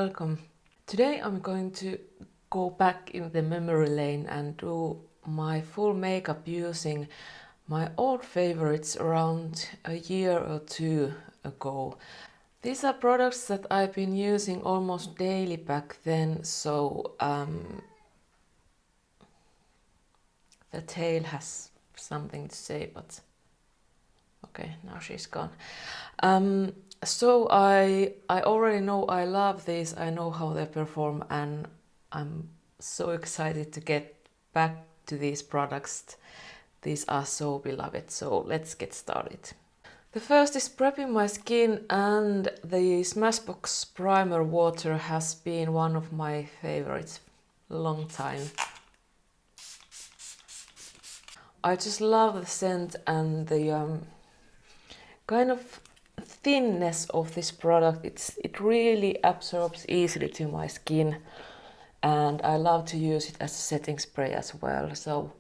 welcome. Today I'm going to go back in the memory lane and do my full makeup using my old favorites around a year or two ago. These are products that I've been using almost daily back then, so the tail has something to say, but okay, now she's gone. So I already know I love these, I know how they perform, and I'm so excited to get back to these products. These are so beloved, so let's get started. The first is prepping my skin, and the Smashbox Primer Water has been one of my favorites a long time. I just love the scent and the kind of thinness of this product. It really absorbs easily to my skin, and I love to use it as a setting spray as well, so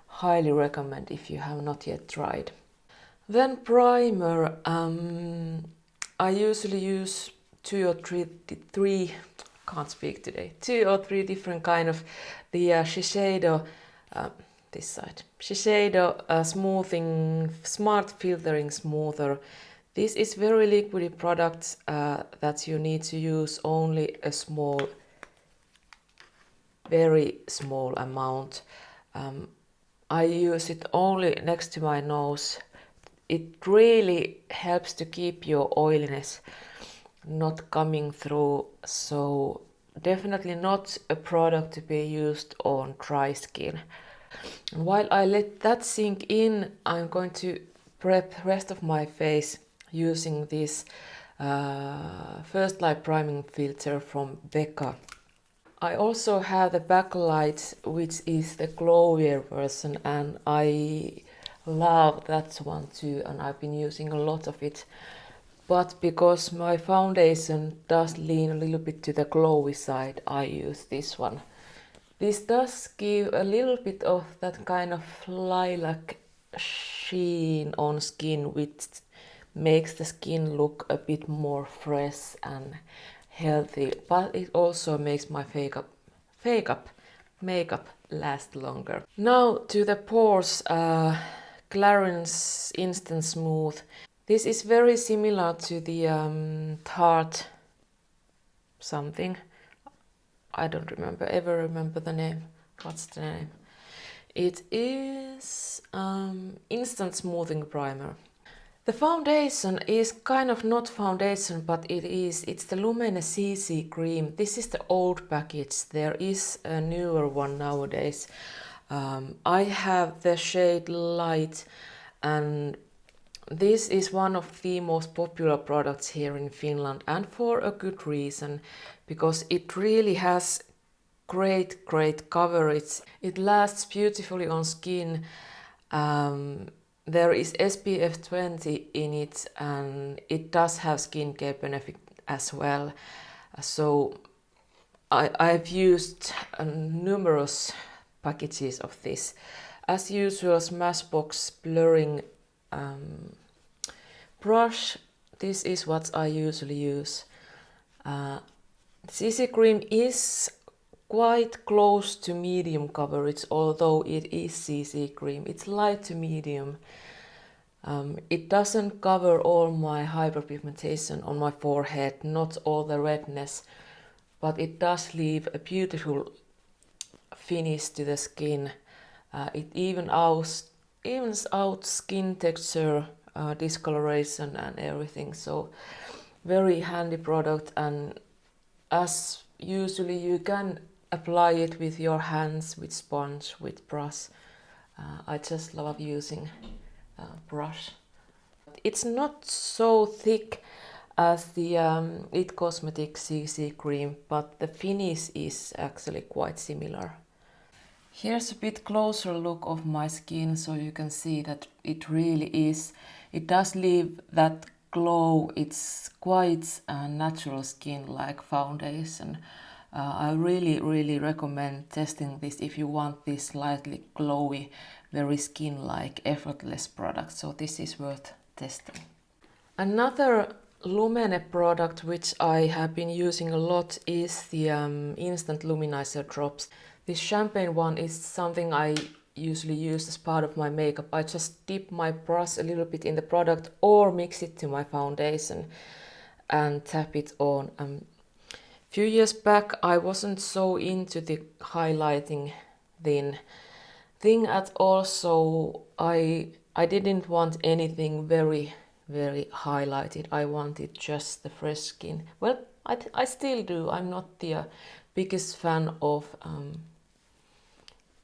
highly recommend if you have not yet tried. Then primer. I usually use two or three different kind of the Shiseido, this side, Shiseido smoothing, smart filtering smoother. This is very liquidy product that you need to use only a small, very small amount. I use it only next to my nose. It really helps to keep your oiliness not coming through, so definitely not a product to be used on dry skin. And while I let that sink in, I'm going to prep the rest of my face using this First Light Priming Filter from Becca. I also have the backlight, which is the glowier version, and I love that one too, and I've been using a lot of it. But because my foundation does lean a little bit to the glowy side, I use this one. This does give a little bit of that kind of lilac sheen on skin, which makes the skin look a bit more fresh and healthy, but it also makes my makeup last longer. Now to the pores, Clarins Instant Smooth. This is very similar to the Tarte something. I don't ever remember the name. What's the name? It is Instant Smoothing Primer. The foundation is kind of not foundation, but it's the Lumene CC Cream. This is the old package. There is a newer one nowadays. I have the shade Light, and this is one of the most popular products here in Finland, and for a good reason, because it really has great coverage. It lasts beautifully on skin. There is SPF 20 in it, and it does have skincare benefit as well. So I've used numerous packages of this. As usual, Smashbox blurring brush. This is what I usually use. CC cream is quite close to medium coverage, although it is CC cream. It's light to medium. It doesn't cover all my hyperpigmentation on my forehead, not all the redness, but it does leave a beautiful finish to the skin. It evens out skin texture, discoloration and everything, so very handy product. And as usually you can apply it with your hands, with sponge, with brush. I just love using brush. It's not so thick as the It Cosmetics CC cream, but the finish is actually quite similar. Here's a bit closer look of my skin, so you can see that it really is. It does leave that glow. It's quite a natural skin like foundation. I really recommend testing this if you want this slightly glowy, very skin-like, effortless product. So this is worth testing. Another Lumene product which I have been using a lot is the Instant Luminizer Drops. This champagne one is something I usually use as part of my makeup. I just dip my brush a little bit in the product or mix it to my foundation and tap it on. Few years back I wasn't so into the highlighting thing at all, so I didn't want anything very highlighted. I wanted just the fresh skin. Well, I still do. I'm not the biggest fan of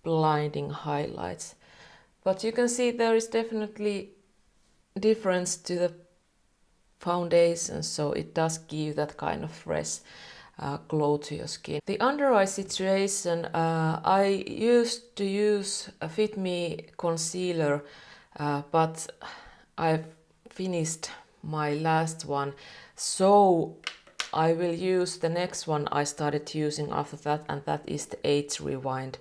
blinding highlights, but you can see there is definitely difference to the foundation, so it does give that kind of fresh glow to your skin. The under eye situation, I used to use a Fit Me concealer, but I've finished my last one, so I will use the next one I started using after that, and that is the Age Rewind.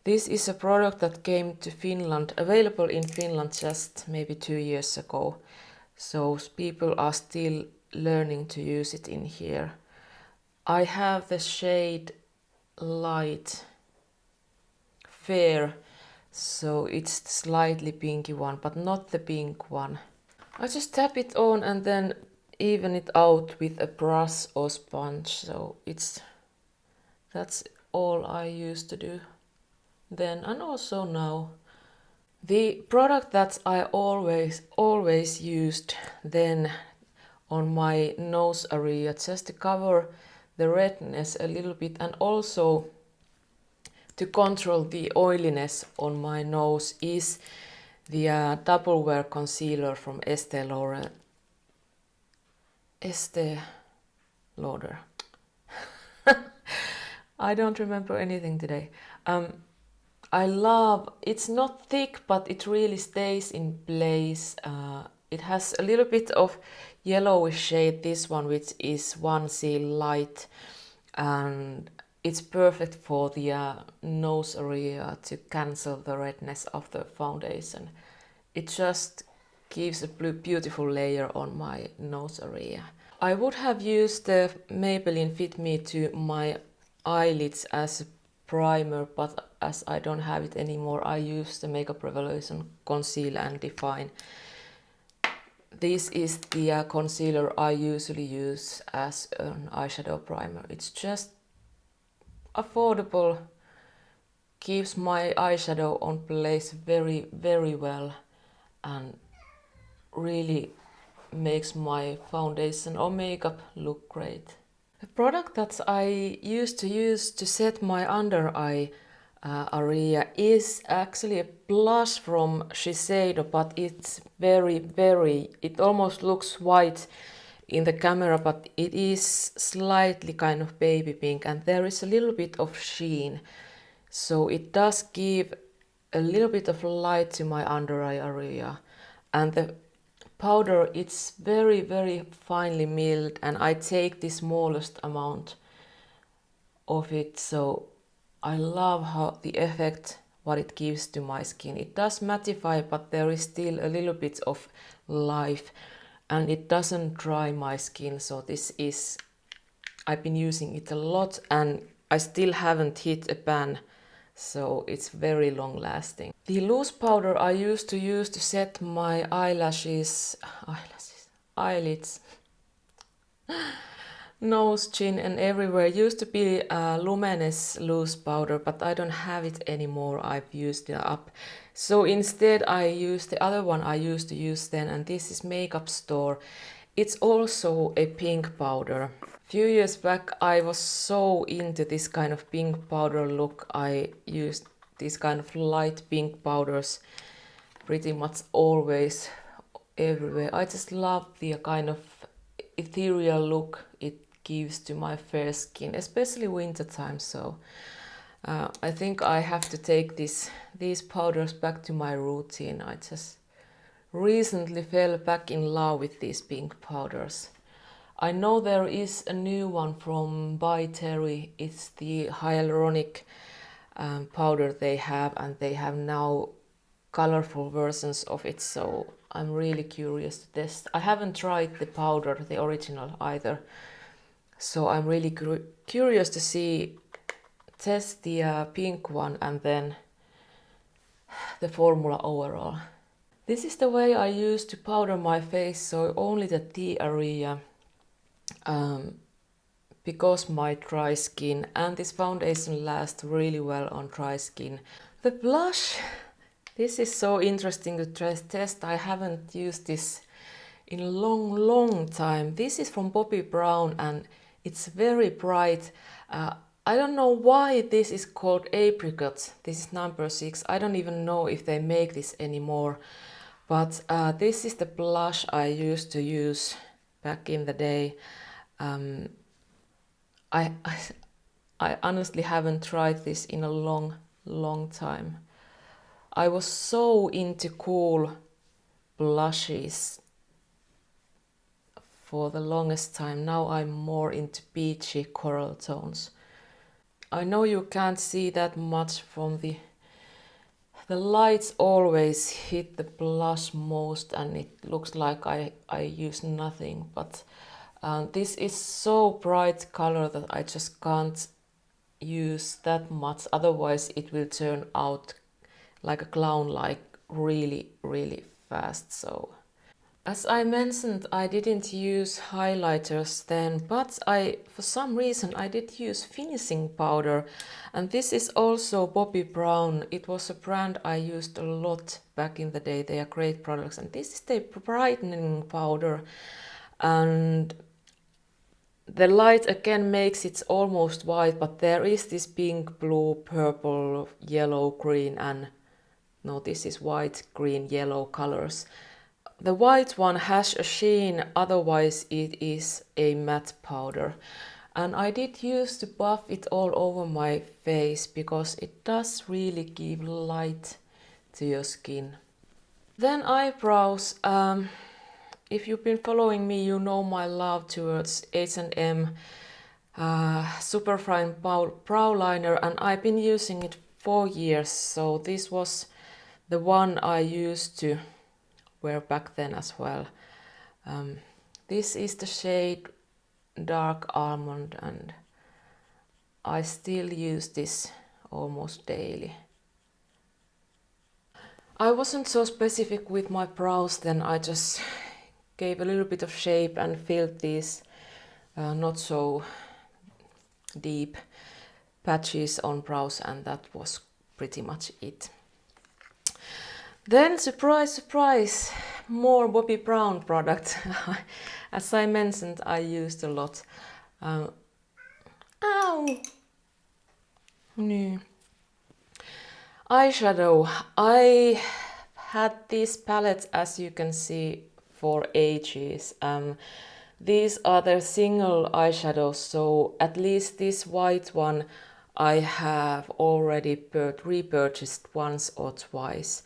This is a product that came to Finland, available in Finland just maybe 2 years ago. So people are still learning to use it in here. I have the shade Light Fair, so it's the slightly pinky one, but not the pink one. I just tap it on and then even it out with a brush or sponge, so that's all I used to do then and also now. The product that I always used then on my nose area, just to cover the redness a little bit and also to control the oiliness on my nose, is the Double Wear Concealer from Estee Lauder. I don't remember anything today. I love, it's not thick, but it really stays in place. It has a little bit of yellowish shade, this one, which is 1C Light, and it's perfect for the nose area to cancel the redness of the foundation. It just gives a beautiful layer on my nose area. I would have used the Maybelline Fit Me to my eyelids as a primer, but as I don't have it anymore, I use the Makeup Revolution Conceal and Define. This is the concealer I usually use as an eyeshadow primer. It's just affordable, keeps my eyeshadow on place very well, and really makes my foundation or makeup look great. The product that I used to use to set my under eye area is actually a blush from Shiseido, but it's it almost looks white in the camera, but it is slightly kind of baby pink and there is a little bit of sheen. So it does give a little bit of light to my under eye area. And the powder, it's very finely milled, and I take the smallest amount of it, so I love how the effect what it gives to my skin. It does mattify, but there is still a little bit of life and it doesn't dry my skin, so this is, I've been using it a lot and I still haven't hit a pan, so it's very long lasting. The loose powder I used to use to set my eyelids, nose, chin and everywhere used to be Lumene's loose powder, but I don't have it anymore. I've used it up. So instead I use the other one I used to use then, and this is Makeup Store. It's also a pink powder. A few years back I was so into this kind of pink powder look. I used these kind of light pink powders pretty much always everywhere. I just love the kind of ethereal look it gives to my fair skin, especially winter time. So I think I have to take these powders back to my routine. I just recently fell back in love with these pink powders. I know there is a new one from By Terry. It's the hyaluronic powder they have, and they have now colorful versions of it, so I'm really curious to test. I haven't tried the powder, the original either. So I'm really curious to test the pink one and then the formula overall. This is the way I use to powder my face, so only the T area, because my dry skin, and this foundation lasts really well on dry skin. The blush, this is so interesting to test. I haven't used this in a long time. This is from Bobbi Brown and it's very bright. I don't know why this is called apricot. This is number 6. I don't even know if they make this anymore. But this is the blush I used to use back in the day. I honestly haven't tried this in a long time. I was so into cool blushes for the longest time. Now I'm more into peachy coral tones. I know you can't see that much from the lights always hit the blush most and it looks like I use nothing, but this is so bright color that I just can't use that much, otherwise it will turn out like a clown, like really fast. So as I mentioned, I didn't use highlighters then, but for some reason I did use finishing powder, and this is also Bobbi Brown. It was a brand I used a lot back in the day. They are great products, and this is the brightening powder, and the light again makes it almost white, but there is this pink, blue, purple, yellow, green, and no, this is white, green, yellow colors. The white one has a sheen, otherwise it is a matte powder. And I did use to buff it all over my face because it does really give light to your skin. Then eyebrows. If you've been following me, you know my love towards H&M Superfine Brow Liner, and I've been using it for years. So this was the one I used to wear back then as well. This is the shade Dark Almond, and I still use this almost daily. I wasn't so specific with my brows then. I just gave a little bit of shape and filled these not so deep patches on brows, and that was pretty much it. Then, surprise, surprise, more Bobbi Brown product. As I mentioned, I used a lot. Ow! No. Eyeshadow. I had these palettes, as you can see, for ages. These are the single eyeshadows, so at least this white one I have already repurchased once or twice.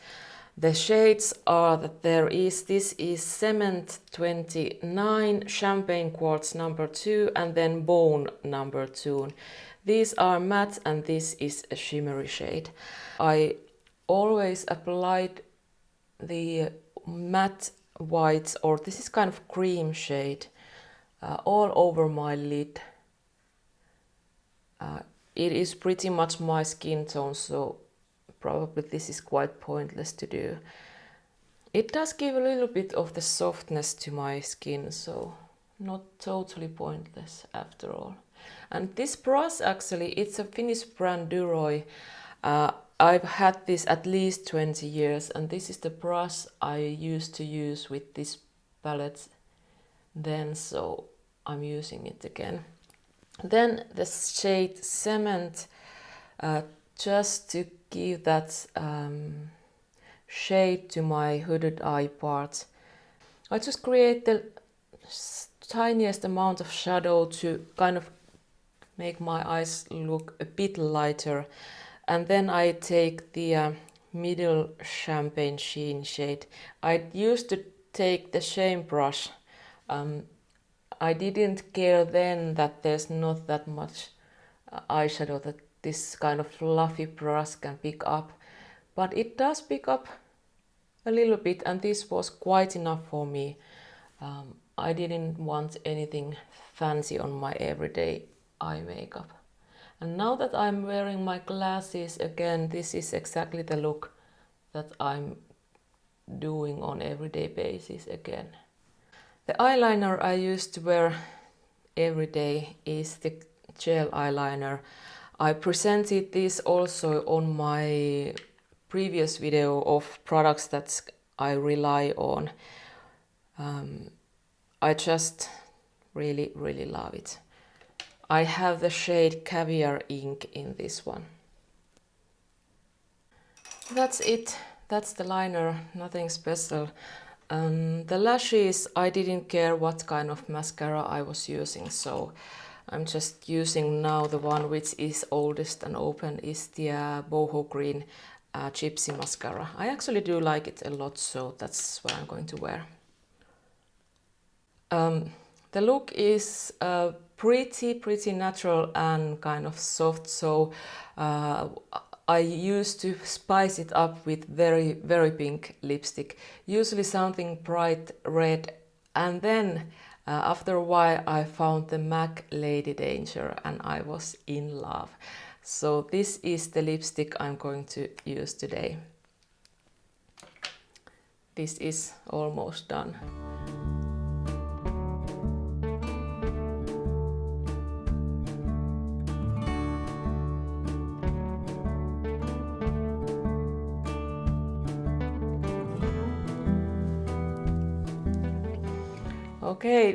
The shades are that this is Cement 29, Champagne Quartz number 2, and then Bone number 2. These are matte and this is a shimmery shade. I always applied the matte whites, or this is kind of cream shade, all over my lid. It is pretty much my skin tone, so probably this is quite pointless to do. It does give a little bit of the softness to my skin, so not totally pointless after all. And this brush, actually, it's a Finnish brand, Duroy. I've had this at least 20 years, and this is the brush I used to use with this palette then, so I'm using it again. Then the shade Cement, just to give that shade to my hooded eye part. I just create the tiniest amount of shadow to kind of make my eyes look a bit lighter, and then I take the middle champagne sheen shade. I used to take the same brush. I didn't care then that there's not that much eyeshadow that this kind of fluffy brush can pick up, but it does pick up a little bit, and this was quite enough for me. I didn't want anything fancy on my everyday eye makeup. And now that I'm wearing my glasses again, this is exactly the look that I'm doing on everyday basis again. The eyeliner I used to wear every day is the gel eyeliner. I presented this also on my previous video of products that I rely on. I just really love it. I have the shade Caviar Ink in this one. That's it. That's the liner, nothing special. The lashes, I didn't care what kind of mascara I was using, so I'm just using now the one which is oldest and open, is the boho green gypsy mascara. I actually do like it a lot, so that's what I'm going to wear. The look is pretty natural and kind of soft, so I used to spice it up with very pink lipstick, usually something bright red, and then after a while I found the MAC Lady Danger and I was in love. So this is the lipstick I'm going to use today. This is almost done. Okay,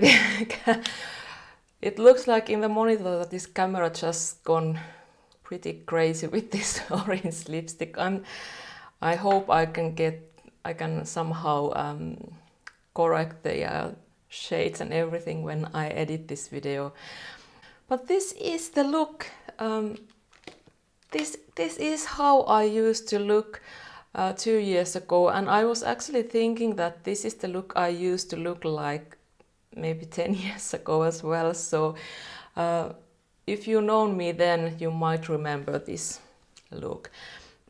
it looks like in the monitor that this camera just gone pretty crazy with this orange lipstick. I hope I can somehow correct the shades and everything when I edit this video. But this is the look. This is how I used to look 2 years ago, and I was actually thinking that this is the look I used to look like maybe 10 years ago as well. So if you known me then, you might remember this look.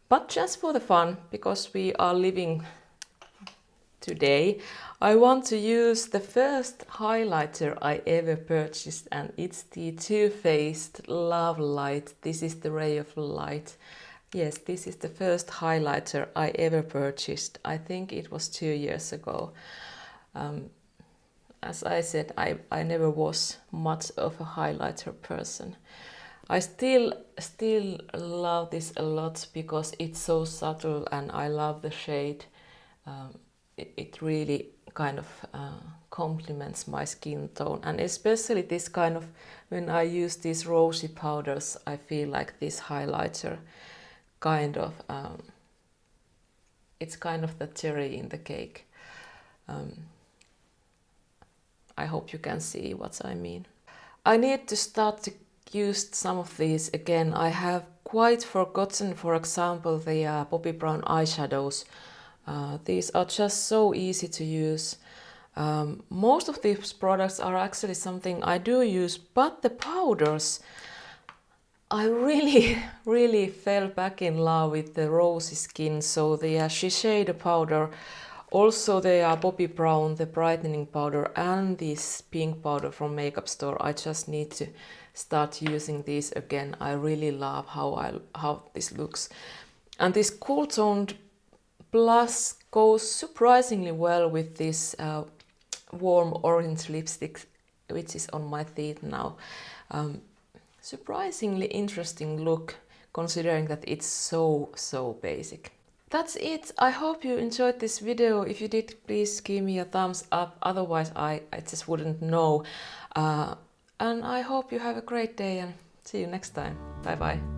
But just for the fun, because we are living today, I want to use the first highlighter I ever purchased, and it's the Too Faced Love Light. This is the Ray of Light. Yes, this is the first highlighter I ever purchased. I think it was 2 years ago. As I said, I never was much of a highlighter person. I still love this a lot because it's so subtle and I love the shade. It really kind of complements my skin tone, and especially this kind of, when I use these rosy powders, I feel like this highlighter kind of, it's kind of the cherry in the cake. I hope you can see what I mean. I need to start to use some of these again. I have quite forgotten, for example, the Poppy Brown eyeshadows. These are just so easy to use. Most of these products are actually something I do use, but the powders, I really fell back in love with the rosy skin. So the Shiseido powder, also the Poppy Brown, the brightening powder, and this pink powder from Makeup Store. I just need to start using these again. I really love how this looks. And this cool toned blush goes surprisingly well with this warm orange lipstick, which is on my teeth now. Surprisingly interesting look, considering that it's so basic. That's it. I hope you enjoyed this video. If you did, please give me a thumbs up. Otherwise, I just wouldn't know. And I hope you have a great day and see you next time. Bye bye.